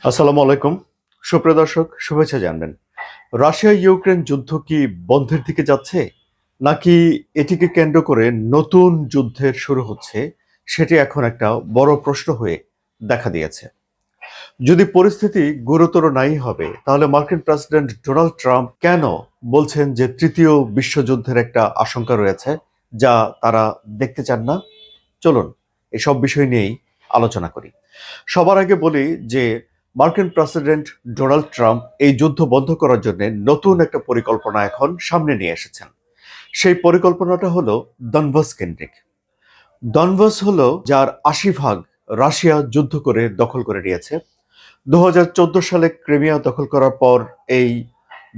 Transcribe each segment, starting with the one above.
আসসালামু আলাইকুম। সুপ্রিয় দর্শক, শুভেচ্ছা জানবেন। রাশিয়া ইউক্রেন যুদ্ধ কি বন্ধের দিকে যাচ্ছে, নাকি এটিকে কেন্দ্র করে নতুন যুদ্ধের শুরু হচ্ছে, সেটি এখন একটা বড় প্রশ্ন হয়ে দেখা দিয়েছে। যদি পরিস্থিতি গুরুতর নাই হবে, তাহলে মার্কিন প্রেসিডেন্ট ডোনাল্ড ট্রাম্প কেন বলছেন যে তৃতীয় বিশ্বযুদ্ধের একটা আশঙ্কা রয়েছে, যা তারা দেখতে চান না? চলুন এসব বিষয় নিয়েই আলোচনা করি। সবার আগে বলি যে মার্কিন প্রেসিডেন্ট ডোনাল্ড ট্রাম্প এই যুদ্ধ বন্ধ করার জন্য নতুন একটা পরিকল্পনা এখন সামনে নিয়ে এসেছেন। সেই পরিকল্পনাটা হলো ডনবাস কেন্দ্রিক। ডনবাস হলো যার ৮০ ভাগ রাশিয়া যুদ্ধ করে দখল করে নিয়েছে। ২০১৪ সালে ক্রিমিয়া দখল করার পর এই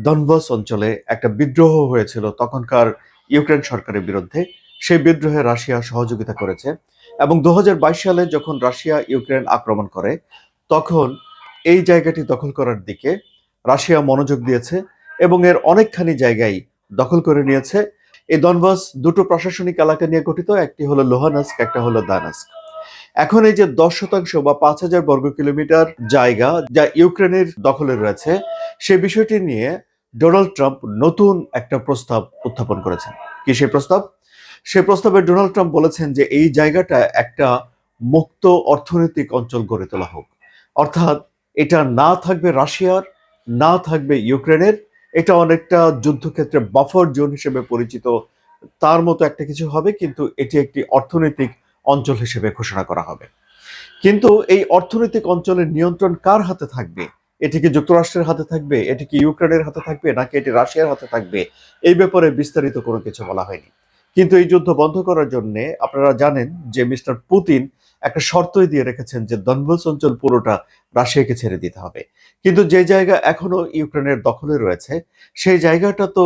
ডনবাস অঞ্চলে একটা বিদ্রোহ হয়েছিল তখনকার ইউক্রেন সরকারের বিরুদ্ধে। সেই বিদ্রোহে রাশিয়া সহযোগিতা করেছে এবং ২০২২ সালে যখন রাশিয়া ইউক্রেন আক্রমণ করে, তখন এই জায়গাটি দখল করার দিকে রাশিয়া মনোযোগ দিয়েছে এবং এর অনেকখানি জায়গায় দখল করে নিয়েছে। এই ডনবাস দুটো প্রশাসনিক এলাকা নিয়ে গঠিত, একটি হলো লোহানস্ক, একটা হলো দানাস্ক। এখন এই যে ১০% বা ৫,০০০ বর্গ কিলোমিটার জায়গা যা ইউক্রেনের দখলে রয়েছে, সে বিষয়টি নিয়ে ডোনাল্ড ট্রাম্প নতুন একটা প্রস্তাব উত্থাপন করেছেন। কি সেই প্রস্তাব? সে প্রস্তাবে ডোনাল্ড ট্রাম্প বলেছেন যে এই জায়গাটা একটা মুক্ত অর্থনৈতিক অঞ্চল গড়ে তোলা হোক। অর্থাৎ এটা না থাকবে রাশিয়ার, না থাকবে ইউক্রেনের। এটা অনেকটা যুদ্ধক্ষেত্রে বাফার জোন হিসেবে পরিচিত, তার মতো একটা কিছু হবে, কিন্তু এটি একটি অর্থনৈতিক অঞ্চল হিসেবে ঘোষণা করা হবে। কিন্তু এই অর্থনৈতিক অঞ্চলের নিয়ন্ত্রণ কার হাতে থাকবে? এটি কি যুক্তরাষ্ট্রের হাতে থাকবে, এটি কি ইউক্রেনের হাতে থাকবে, নাকি এটি রাশিয়ার হাতে থাকবে? এই ব্যাপারে বিস্তারিত কোনো কিছু বলা হয়নি। কিন্তু এই যুদ্ধ বন্ধ করার জন্য আপনারা জানেন যে মিস্টার পুতিন একটা শর্তই দিয়ে রেখেছেন যে ডনবাস অঞ্চল পুরোটা রাশিয়াকে ছেড়ে দিতে হবে। কিন্তু যে জায়গা এখনো ইউক্রেনের দখলে রয়েছে, সেই জায়গাটা তো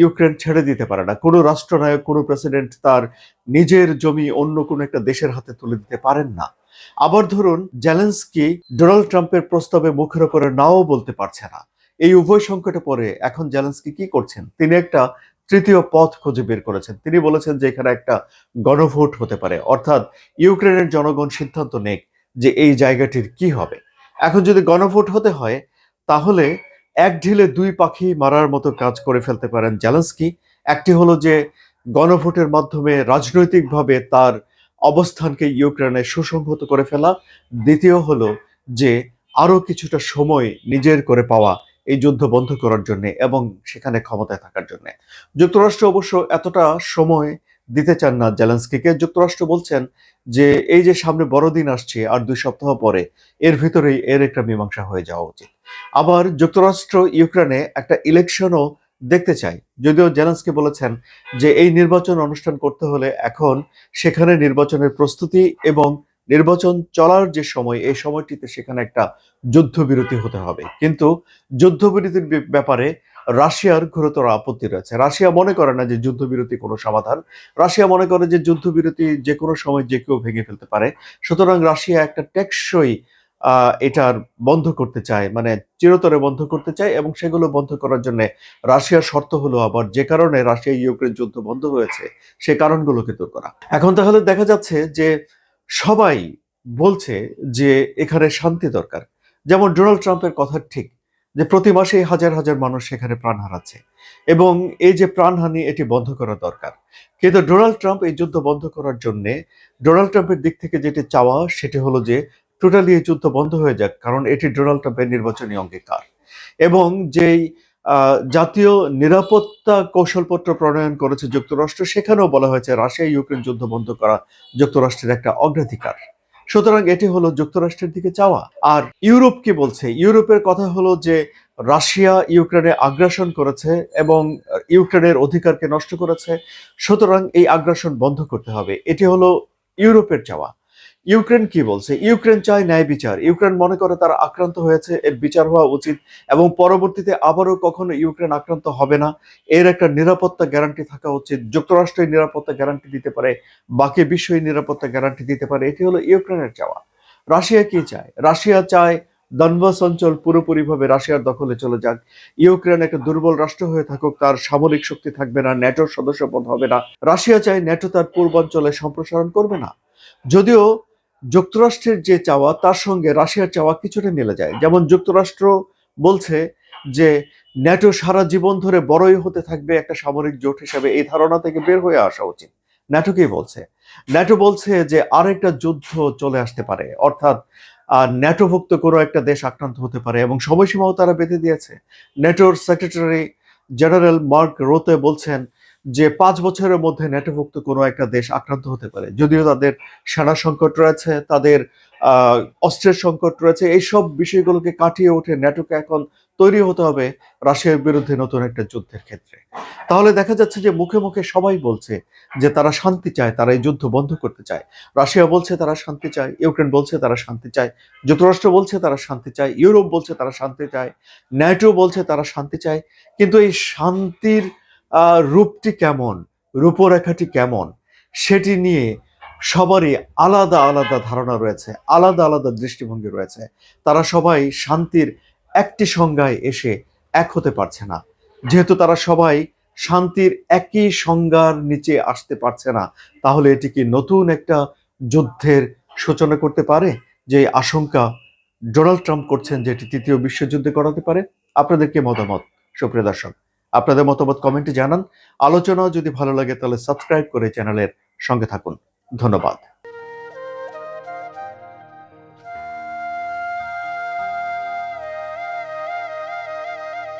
ইউক্রেন ছেড়ে দিতে পারে না। কোনো রাষ্ট্রনায়ক, কোনো প্রেসিডেন্ট তার নিজের জমি অন্য কোনো একটা দেশের হাতে তুলে দিতে পারেন না। আবার ধরুন জেলেনস্কি ডোনাল্ড ট্রাম্পের প্রস্তাবে মুখের উপরে নাও বলতে পারছে না। এই উভয় সংকটে পড়ে এখন জেলেনস্কি কি করছেন? তিনি একটা তৃতীয় পথ খুঁজে বের করেছেন। তিনি বলেছেন যে এখানে একটা গণভোট হতে পারে, অর্থাৎ ইউক্রেনের জনগণ সিদ্ধান্ত নেক যে এই জায়গাটির কি হবে। এখন যদি গণভোট হতে হয়, তাহলে এক ঢিলে দুই পাখি মারার মতো কাজ করে ফেলতে পারেন জেলেনস্কি। একটি হলো যে গণভোটের মাধ্যমে রাজনৈতিকভাবে তার অবস্থানকে ইউক্রেনে সুসংহত করে ফেলা। দ্বিতীয় হলো যে আরো কিছুটা সময় নিজের করে পাওয়া এই যুদ্ধ বন্ধ করার জন্য এবং সেখানে ক্ষমতায় থাকার জন্য। যুক্তরাষ্ট্র অবশ্য এতটা সময় দিতে চান না জেলেনস্কিকে। যুক্তরাষ্ট্র বলছেন যে এই যে সামনে বড়দিন আসছে আর ২ সপ্তাহ পরে, এর ভিতরেই এর একটা মীমাংসা হয়ে যাওয়া উচিত। আবার যুক্তরাষ্ট্র ইউক্রেনে একটা ইলেকশনও দেখতে চায়, যদিও জেলেনস্কি বলেছেন যে এই নির্বাচন অনুষ্ঠান করতে হলে এখন সেখানে নির্বাচনের প্রস্তুতি এবং নির্বাচন চলার যে সময়, এই সময়টিতে সেখানে একটা যুদ্ধবিরতি হতে হবে। কিন্তু যুদ্ধবিরতির ব্যাপারে রাশিয়ার ঘোরতর আপত্তি রয়েছে। রাশিয়া মনে করে না যে যুদ্ধবিরতি কোনো সমাধান। রাশিয়া মনে করে যে যুদ্ধবিরতি যে কোনো সময় যে কেউ ভেঙে ফেলতে পারে। সুতরাং রাশিয়া একটা টেকসই এটার বন্ধ করতে চায়, মানে চিরতরে বন্ধ করতে চায়, এবং সেগুলো বন্ধ করার জন্য রাশিয়ার শর্ত হলো আবার যে কারণে রাশিয়া ইউক্রেন যুদ্ধ বন্ধ হয়েছে, সে কারণগুলোকে দূর করা। এখন তাহলে দেখা যাচ্ছে যে সবাই বলছে যে এখানে শান্তি দরকার। যেমন ডোনাল্ড ট্রাম্পের কথা ঠিক যে প্রতি মাসেই হাজার হাজার মানুষ সেখানে প্রাণ হারাচ্ছে এবং এই যে প্রাণহানি, এটি বন্ধ করা দরকার। কিন্তু ডোনাল্ড ট্রাম্প এই যুদ্ধ বন্ধ করার জন্য, ডোনাল্ড ট্রাম্পের দিক থেকে যেটি চাওয়া সেটি হলো যে টোটালি এই যুদ্ধ বন্ধ হয়ে যাক, কারণ এটি ডোনাল্ড ট্রাম্পের নির্বাচনী অঙ্গীকার। এবং যেই জাতীয় নিরাপত্তা কৌশলপত্র প্রণয়ন করেছে যুক্তরাষ্ট্র, সেখানেও বলা হয়েছে রাশিয়া ইউক্রেন যুদ্ধ বন্ধ করা যুক্তরাষ্ট্রের একটা অগ্রাধিকার। সুতরাং এটি হলো যুক্তরাষ্ট্রের দিকে চাওয়া। আর ইউরোপ কি বলছে? ইউরোপের কথা হলো যে রাশিয়া ইউক্রেনে আগ্রাসন করেছে এবং ইউক্রেনের অধিকারকে নষ্ট করেছে। সুতরাং এই আগ্রাসন বন্ধ করতে হবে। এটি হলো ইউরোপের চাওয়া। ইউক্রেন কি বলছে? ইউক্রেন চায় ন্যায় বিচার। ইউক্রেন মনে করে তারা আক্রান্ত হয়েছে, এর বিচার হওয়া উচিত এবং পরবর্তীতে আবারও কখনো ইউক্রেন আক্রান্ত হবে না, এর একটা নিরাপত্তা গ্যারান্টি থাকা উচিত। যুক্তরাষ্ট্রের নিরাপত্তা গ্যারান্টি দিতে পারে, বাকি বিশ্বই নিরাপত্তা গ্যারান্টি দিতে পারে। এটি হলো ইউক্রেনের চাওয়া। রাশিয়া কি চায়? রাশিয়া চায় দনবাস অঞ্চল পুরোপুরিভাবে রাশিয়ার দখলে চলে যাক। ইউক্রেন একটা দুর্বল রাষ্ট্র হয়ে থাকুক, তার সামরিক শক্তি থাকবে না, ন্যাটোর সদস্যপদ হবে না। রাশিয়া চায় ন্যাটো তার পূর্বাঞ্চলে সম্প্রসারণ করবে না। যদিও যুক্তরাষ্ট্রের যে চাওয়া তার সঙ্গে রাশিয়ার চাওয়া কিছুটা মিলে যায়। যেমন যুক্তরাষ্ট্র বলছে যে ন্যাটো সারা জীবন ধরে বড়ই হতে থাকবে একটা সামরিক জোট হিসেবে, এই ধারণা থেকে বের হয়ে আসা উচিত। ন্যাটোকেই বলছে। ন্যাটো বলছে যে আরেকটা যুদ্ধ চলে আসতে পারে, অর্থাৎ ন্যাটোভুক্ত কোনো একটা দেশ আক্রান্ত হতে পারে, এবং সময়সীমাও তারা বেঁধে দিয়েছে। ন্যাটোর সেক্রেটারি জেনারেল মার্ক রোতে বলছেন যে 5 বছরের মধ্যে ন্যাটোভুক্ত কোনো একটা দেশ আক্রান্ত হতে পারে। যদিও তাদের সেনা সংকট রয়েছে, তাদের আহ অস্ত্রের সংকট রয়েছে, এইসব বিষয়গুলোকে কাটিয়ে উঠে ন্যাটোকে এখন তৈরি হতে হবে রাশিয়ার বিরুদ্ধে নতুন একটা যুদ্ধের ক্ষেত্রে। তাহলে দেখা যাচ্ছে যে মুখে মুখে সবাই বলছে যে তারা শান্তি চায়, তারা এই যুদ্ধ বন্ধ করতে চায়। রাশিয়া বলছে তারা শান্তি চায়, ইউক্রেন বলছে তারা শান্তি চায়, যুক্তরাষ্ট্র বলছে তারা শান্তি চায়, ইউরোপ বলছে তারা শান্তি চায়, ন্যাটো বলছে তারা শান্তি চায়। কিন্তু এই শান্তির রূপটি কেমন, রূপরেখাটি কেমন, সেটি নিয়ে সবারই আলাদা আলাদা ধারণা রয়েছে, আলাদা আলাদা দৃষ্টিভঙ্গি রয়েছে। তারা সবাই শান্তির একটি সংজ্ঞায় এসে এক হতে পারছে না। যেহেতু তারা সবাই শান্তির একই সংজ্ঞার নিচে আসতে পারছে না, তাহলে এটি কি নতুন একটা যুদ্ধের সূচনা করতে পারে? যে আশঙ্কা ডোনাল্ড ট্রাম্প করছেন যে এটি তৃতীয় বিশ্বযুদ্ধে গড়াতে পারে। আপনাদের কি মতামত সুপ্রিয় দর্শক? আপনাদের মতামত কমেন্টে জানান। আলোচনা যদি ভালো লাগে তাহলে সাবস্ক্রাইব করে চ্যানেলের সঙ্গে থাকুন। ধন্যবাদ।